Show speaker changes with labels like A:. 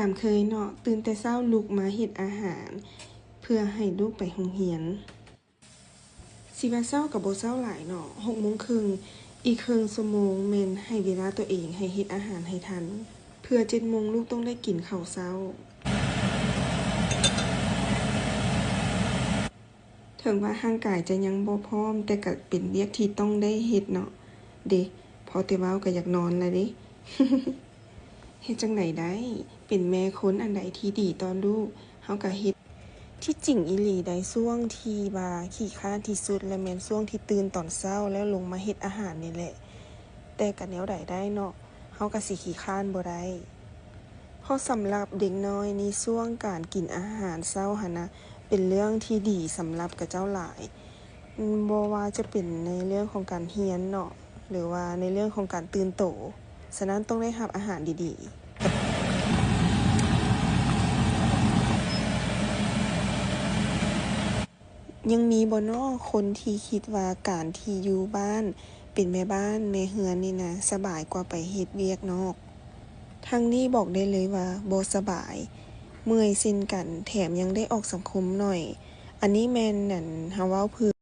A: ามเคยเนาะตื่นแต่เช้าลุกมาเฮ็ดอาหารเพื่อให้ลูกไปโรงเรียนสิว่าเช้าก็บ่เช้าหลายเนาะ6:30อีกครึ่งชั่วโมงแม่นให้เวลาตัวเองให้เฮ็ดอาหารให้ทันเพื่อ7:00ลูกต้องได้กินข้าวเช้าถึงว่าร่างกายจะยังบ่พร้อมแต่ก็เป็นเวียกที่ต้องได้เฮ็ดเนาะเด้พอแต่เว้าก็อยากนอนแล้วเด้ เฮ็ดจั่งใดได้เป็นแม่คนอันใดที่ดีต่อลูกเฮาก็เฮ็ดที่จริงอีหลีได้ช่วงที่ว่าขี้คร้านที่สุดและแม่นช่วงที่ตื่นตอนเช้าแล้วลงมาเฮ็ดอาหารนี่แหละแต่ก็แนวใดได้เนาะเฮาก็สิขี้คร้านบ่ได้เพราะสำหรับเด็กน้อยในช่วงการกินอาหารเช้าหั้นนะเป็นเรื่องที่ดีสำหรับกับเจ้าหลายบ่ว่าจะเป็นในเรื่องของการเรียนเนาะหรือว่าในเรื่องของการตื่นโตฉะนั้นต้องได้รับอาหารดีๆยังมีบ่น้อคนที่คิดว่าการที่อยู่บ้านเป็นแม่บ้านในเรือนนี่นะสบายกว่าไปเฮ็ดเวียกนอกทางนี้บอกได้เลยว่าบ่สบายเมื่อยเช่นกันแถมยังได้ออกสังคมหน่อยอันนี้แม่นนั่นเฮาเว้าเพื่อ